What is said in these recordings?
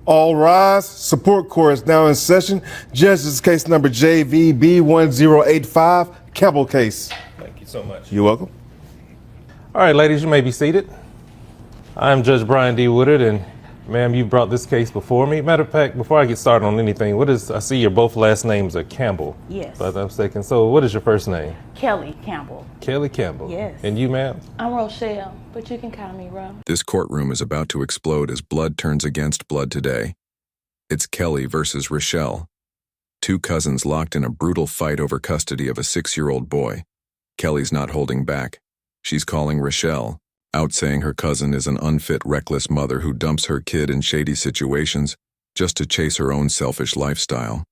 All rise. Support court is now in session. Judge, this is case number JVB1085, Campbell case. Thank you so much. You're welcome. All right, ladies, you may be seated. I'm Judge Brian D. Woodard, and ma'am, you brought this case before me. Matter of fact, before I get started on anything, I see your both last names are Campbell. Yes. If I'm not mistaken. So what is your first name? Kelly Campbell. Kelly Campbell. Yes. And you, ma'am? I'm Rochelle, but you can call me Ro. This courtroom is about to explode as blood turns against blood today. It's Kelly versus Rochelle. Two cousins locked in a brutal fight over custody of a 6-year-old boy. Kelly's not holding back. She's calling Rochelle, out saying her cousin is an unfit, reckless mother who dumps her kid in shady situations just to chase her own selfish lifestyle.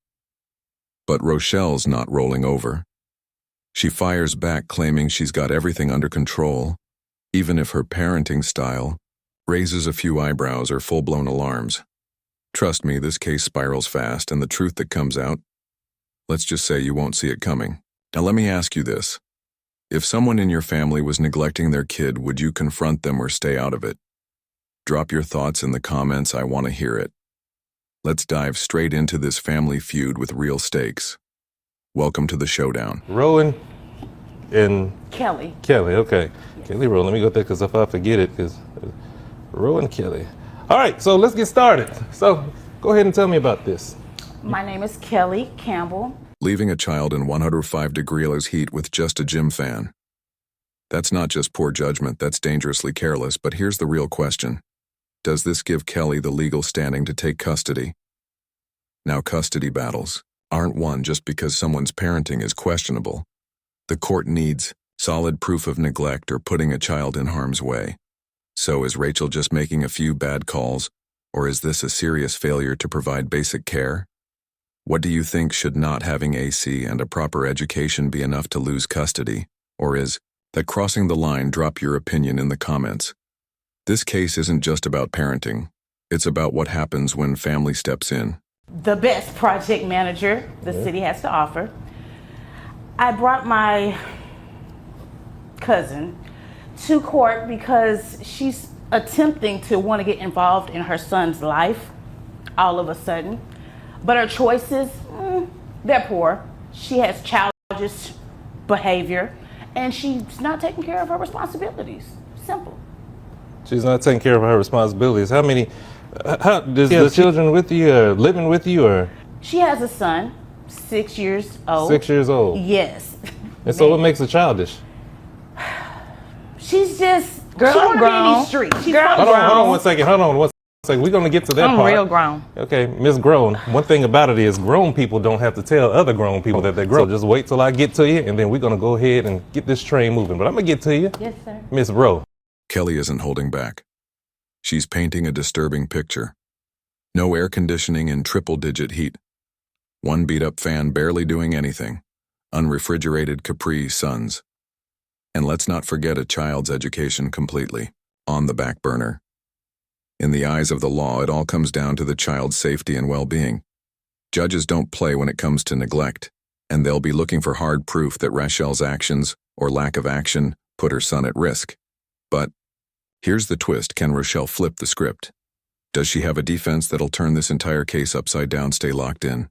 But Rochelle's not rolling over. She fires back, claiming she's got everything under control, even if her parenting style raises a few eyebrows or full-blown alarms. Trust me, this case spirals fast, and the truth that comes out, let's just say you won't see it coming. Now let me ask you this. If someone in your family was neglecting their kid, would you confront them or stay out of it? Drop your thoughts in the comments, I want to hear it. Let's dive straight into this family feud with real stakes. Welcome to the showdown. Rowan and Kelly. Kelly, okay. Yes. Kelly Rowan, let me go there because if I forget it, because Rowan Kelly. All right, so let's get started. So go ahead and tell me about this. My name is Kelly Campbell. Leaving a child in 105-degree heat with just a gym fan. That's not just poor judgment, that's dangerously careless, but here's the real question. Does this give Kelly the legal standing to take custody? Now, custody battles aren't won just because someone's parenting is questionable. The court needs solid proof of neglect or putting a child in harm's way. So is Rachel just making a few bad calls, or is this a serious failure to provide basic care? What do you think? Should not having AC and a proper education be enough to lose custody? Or is that crossing the line? Drop your opinion in the comments. This case isn't just about parenting. It's about what happens when family steps in. The best project manager the city has to offer. I brought my cousin to court because she's attempting to want to get involved in her son's life all of a sudden. But her choices, they're poor. She has childish behavior, and she's not taking care of her responsibilities. Simple. She's not taking care of her responsibilities. How many, does the children with you, living with you, or? She has a son, 6 years old. 6 years old? Yes. And so what makes her childish? She's just, girl, she I'm grown. in these streets. She's Girl, hold on 1 second, hold on 1 second. We're gonna get to that part. I'm real grown. Okay, Miss Grown. One thing about it is grown people don't have to tell other grown people that they're grown. So just wait till I get to you, and then we're gonna go ahead and get this train moving. But I'm gonna get to you. Yes, sir. Miss Rowe. Kelly isn't holding back. She's painting a disturbing picture. No air conditioning in triple-digit heat. One beat-up fan barely doing anything. Unrefrigerated Capri Suns. And let's not forget a child's education completely on the back burner. In the eyes of the law, it all comes down to the child's safety and well-being. Judges don't play when it comes to neglect, and they'll be looking for hard proof that Rochelle's actions, or lack of action, put her son at risk. But here's the twist. Can Rochelle flip the script? Does she have a defense that'll turn this entire case upside down? Stay locked in.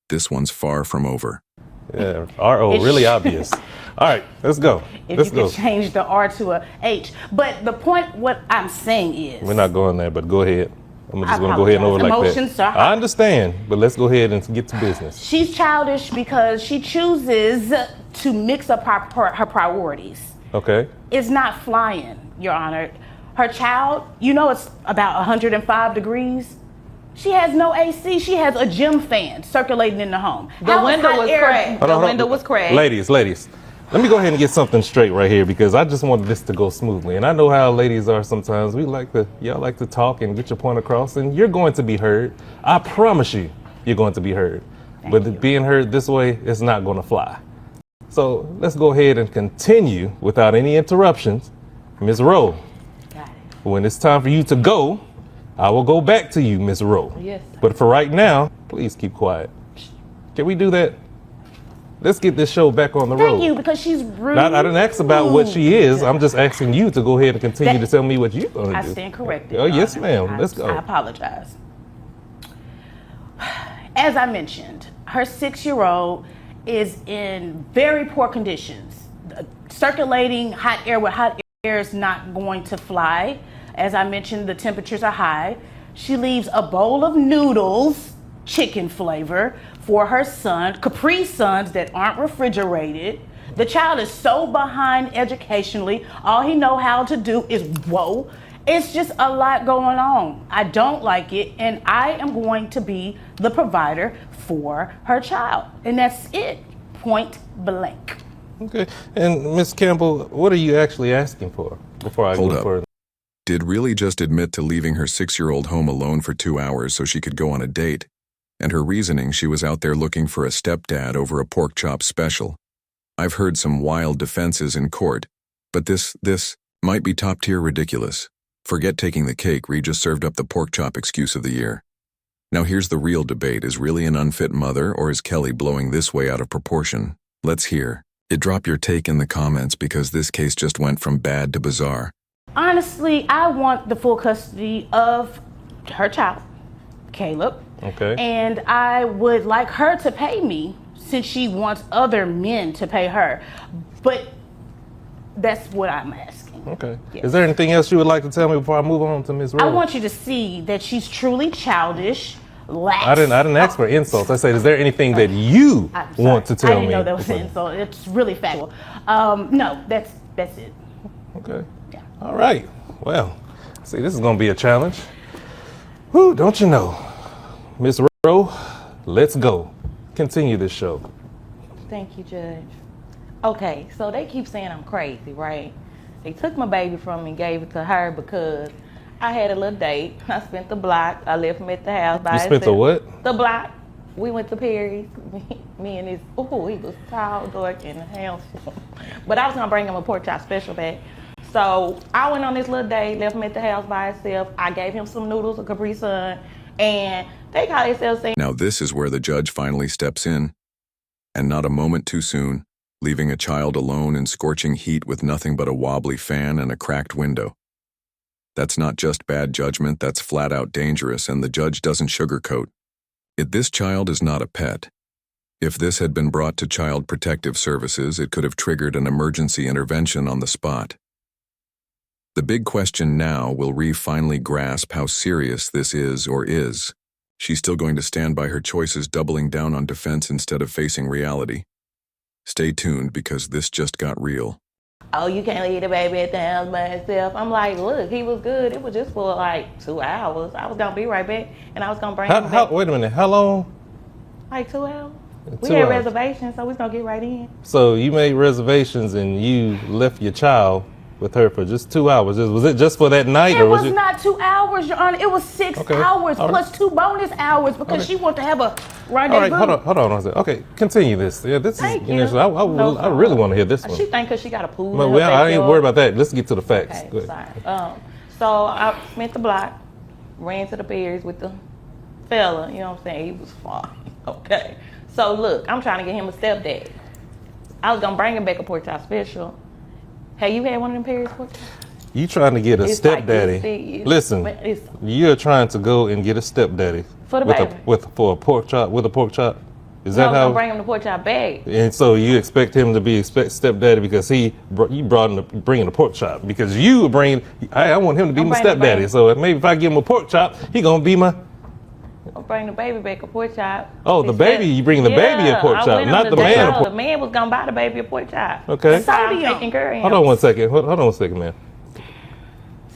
This one's far from over. Yeah, R-O, really obvious. All right, let's go. If you could change the R to a H. But the point, what I'm saying is... We're not going there, but go ahead. I'm just going to go ahead and over like Emotions that. are I understand, but let's go ahead and get to business. She's childish because she chooses to mix up her priorities. Okay. It's not flying, Your Honor. Her child, you know it's about 105 degrees. She has no AC. She has a gym fan circulating in the home. The window was cracked. The window was cracked. Ladies, let me go ahead and get something straight right here because I just wanted this to go smoothly. And I know how ladies are sometimes. Y'all like to talk and get your point across, and you're going to be heard. I promise you, you're going to be heard. But being heard this way is not going to fly. So let's go ahead and continue without any interruptions. Ms. Rowe, Got it. when it's time for you to go, I will go back to you, Ms. Rowe. Yes. But for right now, please keep quiet. Can we do that? Let's get this show back on the road. Thank you, because she's rude. I didn't ask about what she is. I'm just asking you to go ahead and continue to tell me what you're going to do. I stand corrected. Oh, yes, Your Honor. ma'am. Let's go. I apologize. As I mentioned, her 6-year-old is in very poor conditions. Circulating hot air with hot air is not going to fly. As I mentioned, the temperatures are high. She leaves a bowl of noodles, chicken flavor, for her son, Capri Suns that aren't refrigerated. The child is so behind educationally. All he know how to do is whoa. It's just a lot going on. I don't like it, and I am going to be the provider for her child. And that's it, point blank. Okay. And Ms. Campbell, what are you actually asking for before I Hold go up. further? Did really just admit to leaving her 6-year-old home alone for 2 hours so she could go on a date, and her reasoning she was out there looking for a stepdad over a pork chop special. I've heard some wild defenses in court, but this might be top-tier ridiculous. Forget taking the cake, Reed just served up the pork chop excuse of the year. Now here's the real debate, is really an unfit mother, or is Kelly blowing this way out of proportion? Let's hear it. Drop your take in the comments, because this case just went from bad to bizarre. Honestly, I want the full custody of her child, Caleb. Okay. And I would like her to pay me, since she wants other men to pay her. But that's what I'm asking. Okay. Yes. Is there anything else you would like to tell me before I move on to Ms. Rose? I want you to see that she's truly childish, lax. I didn't ask for insults. I said, is there anything that you want to tell me? I didn't know that was an insult. It's really factual. No, that's it. Okay. Yeah. All right. Well, see, this is going to be a challenge. Whew, don't you know? Ms. Rowe, let's go. Continue this show. Thank you, Judge. Okay, so they keep saying I'm crazy, right? They took my baby from me and gave it to her because I had a little date. I spent the block. I left him at the house by You spent the what? The block. We went to Perry's. Me and his, he was tall, dark, and handsome. But I was going to bring him a pork chop special back. So I went on this little date, left him at the house by himself. I gave him some noodles, a Capri Sun, and they call themselves saying. Now this is where the judge finally steps in, and not a moment too soon, leaving a child alone in scorching heat with nothing but a wobbly fan and a cracked window. That's not just bad judgment, that's flat out dangerous, and the judge doesn't sugarcoat it. This child is not a pet. If this had been brought to Child Protective Services, it could have triggered an emergency intervention on the spot. The big question now, will Ree finally grasp how serious this is, or is she still going to stand by her choices, doubling down on defense instead of facing reality? Stay tuned, because this just got real. Oh, you can't leave the baby at the house by himself. I'm like, look, he was good. It was just for like 2 hours. I was going to be right back, and I was going to bring him back. Wait a minute, how long? Like 2 hours. We 2 had hours. reservations, so we was going to get right in. So you made reservations and you left your child with her for just 2 hours. Was it just for that night? It was not 2 hours, Your Honor. It was 6 hours All plus 2 bonus hours because she wanted to have a rendezvous. All right, hold on. Okay, continue this. Yeah, this Thank is you. initially. I really want to hear this one. She think because she got a pool. Well, in her I ain't backyard. worried about that. Let's get to the facts. Okay, Go ahead. sorry. So I spent the block, ran to the Perry's with the fella. You know what I'm saying? He was fine. Okay. So look, I'm trying to get him a stepdad. I was gonna bring him back a pork chop special. Have you had one of them Perry's pork chops? You trying to get a It's stepdaddy? like this, Listen, you're trying to go and get a stepdaddy For the with baby. for a pork chop with a pork chop. Is No, that I'm how? gonna bring him the pork chop bag. And so you expect him to be stepdaddy because you brought him bringing a pork chop, because you bring. I want him to be I'm my bringing the stepdaddy. baby. So maybe if I give him a pork chop, he gonna be my. I'm bringing the baby back a pork chop. Oh, the baby, you bring the baby a pork I chop, went on not the date. man. No, the man was gonna buy the baby a pork chop. Okay. That's how I'm taking care of him. Hold on one second. Hold on one second, man.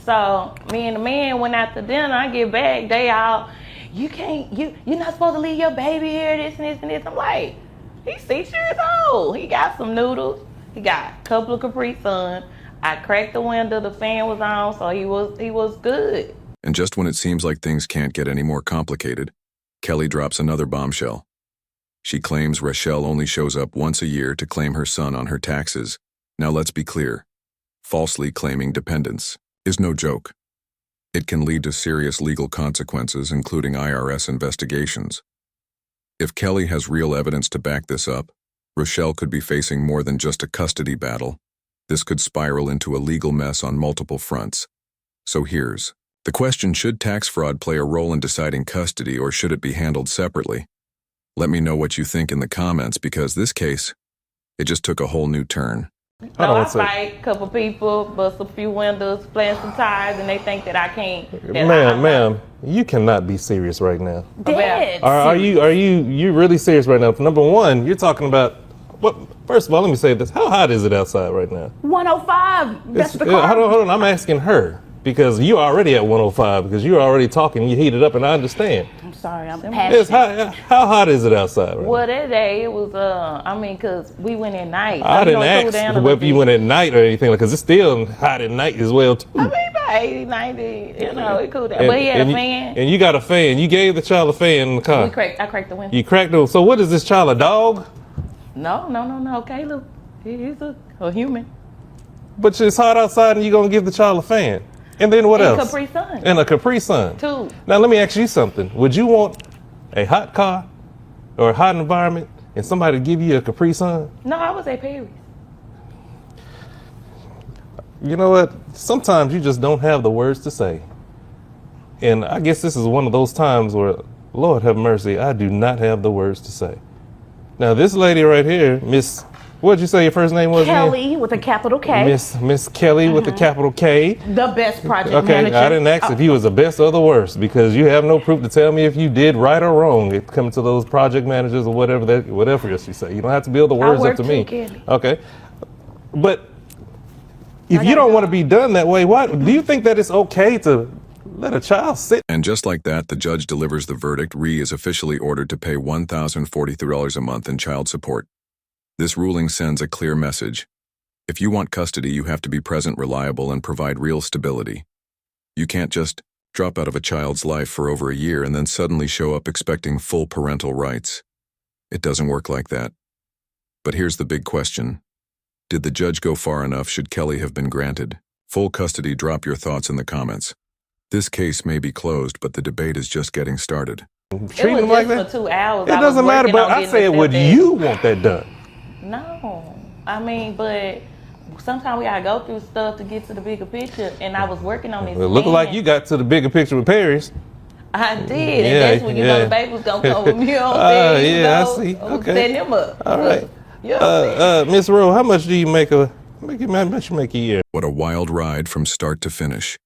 So me and the man went out to dinner. I get back, they all, you're not supposed to leave your baby here, this and this and this. I'm like, he's 6 years old. He got some noodles. He got a couple of Capri Sun. I cracked the window, the fan was on, so he was good. And just when it seems like things can't get any more complicated, Kelly drops another bombshell. She claims Rochelle only shows up once a year to claim her son on her taxes. Now let's be clear. Falsely claiming dependents is no joke. It can lead to serious legal consequences, including IRS investigations. If Kelly has real evidence to back this up, Rochelle could be facing more than just a custody battle. This could spiral into a legal mess on multiple fronts. So here's the question: should tax fraud play a role in deciding custody, or should it be handled separately? Let me know what you think in the comments because this case, it just took a whole new turn. So I fight a couple people, bust a few windows, plant some tires, and they think that I can't. Ma'am, you cannot be serious right now. Dead. Are you really serious right now? Number one, you're talking about what? First of all, let me say this: how hot is it outside right now? 105. That's the car. Hold on. I'm asking her because you're already at 105 because you're already talking. You heated up, and I understand. I'm sorry, I'm It's passionate. how hot is it outside right Well, that day it was, cause we went at night. now? I didn't ask whether you went at night or anything, because it's still hot at night as well too. I mean, about 80, 90, it cooled down. But he had a fan. And you got a fan. You gave the child a fan in the car. I cracked the window. You cracked it. So what is this child, a dog? No. Caleb, he's a human. But it's hot outside and you're going to give the child a fan. And then what else? And Capri Sun. And a Capri Sun. Two. Now let me ask you something. Would you want a hot car or a hot environment and somebody to give you a Capri Sun? No, I was at Perry's. You know what? Sometimes you just don't have the words to say. And I guess this is one of those times where, Lord have mercy, I do not have the words to say. Now this lady right here, Miss, what'd you say your first name was again? Kelly with a capital K. Miss Kelly with the capital K. The best project Okay, manager. I didn't ask if you was the best or the worst because you have no proof to tell me if you did right or wrong. It comes to those project managers or whatever else you say. You don't have to build the words up to me. Kelly. Okay, but if you don't want to be done that way, why do you think that it's okay to let a child sit? And just like that, the judge delivers the verdict. Ree is officially ordered to pay $1,043 a month in child support. This ruling sends a clear message. If you want custody, you have to be present, reliable, and provide real stability. You can't just drop out of a child's life for over a year and then suddenly show up expecting full parental rights. It doesn't work like that. But here's the big question. Did the judge go far enough? Should Kelly have been granted full custody? Drop your thoughts in the comments. This case may be closed, but the debate is just getting started. Treat It them was like just that? for 2 hours. It doesn't matter, but I said, would you want that done? No. I mean, but sometimes we gotta go through stuff to get to the bigger picture, and I was working on this. It looked like you got to the bigger picture with Paris. I did, and that's when you know the baby was gonna come with me on there. Yeah, I see. Okay. Setting him up. All right. Yeah. Miss Rowe, how much do you make how much you make a year? What a wild ride from start to finish.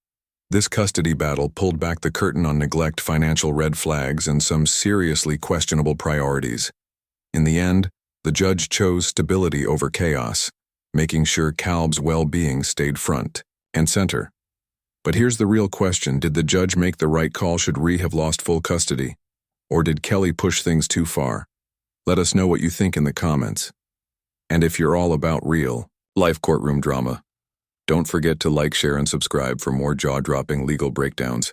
This custody battle pulled back the curtain on neglect, financial red flags, and some seriously questionable priorities. In the end, the judge chose stability over chaos, making sure Caleb's well-being stayed front and center. But here's the real question. Did the judge make the right call? Should Ree have lost full custody? Or did Kelly push things too far? Let us know what you think in the comments. And if you're all about real life courtroom drama, don't forget to like, share, and subscribe for more jaw-dropping legal breakdowns.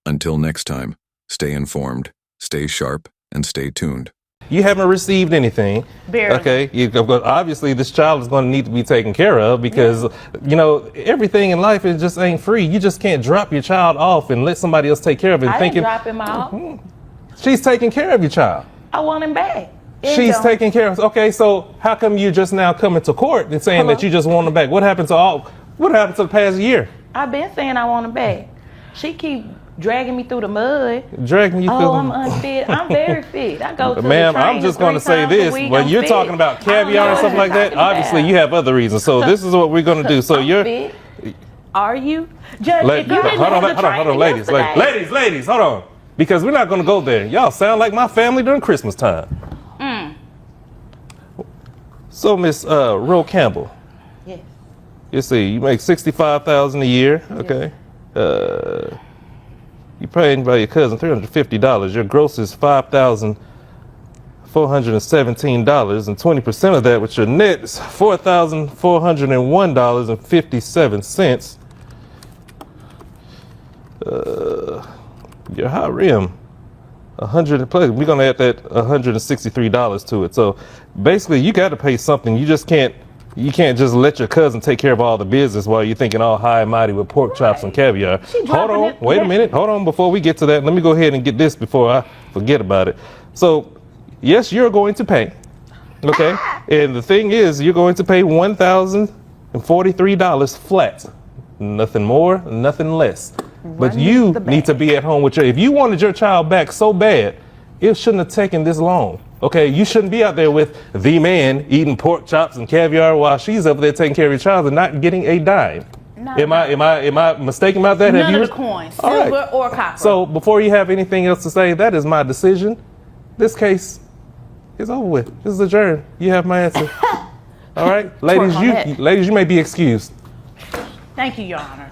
Until next time, stay informed, stay sharp, and stay tuned. You haven't received anything. Barely. Okay. Obviously, this child is going to need to be taken care of because, everything in life just ain't free. You just can't drop your child off and let somebody else take care of it. I didn't drop him off. She's taking care of your child. I want him back. She's taking care of. Okay, so how come you just now coming to court and saying that you just want him back? What happened to the past year? I've been saying I want him back. She keep dragging me through the mud. Dragging you through. Oh, I'm unfit. I'm very fit. I go to Ma'am, the I'm just going to say this. When you're talking about caviar and stuff like that, obviously you have other reasons. So this is what we're going to do. So you're. Fit. Are you? Judge, if you didn't hold have the on, training ladies, yesterday- ladies, hold on. Because we're not going to go there. Y'all sound like my family during Christmas time. So, Miss Roe Campbell. Yes. You see, you make $65,000 a year, okay? You paying by your cousin $350. Your gross is $5,417, and 20% of that, with your net, is $4,401.57. Your high rim, 100 plus. We're gonna add that $163 to it. So basically, you got to pay something. You just can't. You can't just let your cousin take care of all the business while you're thinking all high and mighty with pork chops and caviar. Hold on, wait a minute. Hold on, before we get to that, let me go ahead and get this before I forget about it. So, yes, you're going to pay. Okay, and the thing is, you're going to pay $1,043 flat. Nothing more, nothing less. But you need to be at home with if you wanted your child back so bad, it shouldn't have taken this long. Okay, you shouldn't be out there with the man eating pork chops and caviar while she's up there taking care of your child and not getting a dime. Am I mistaken about that? None of the coins, silver or copper. So before you have anything else to say, that is my decision. This case is over with. This is adjourned. You have my answer. All right, ladies, you may be excused. Thank you, Your Honor.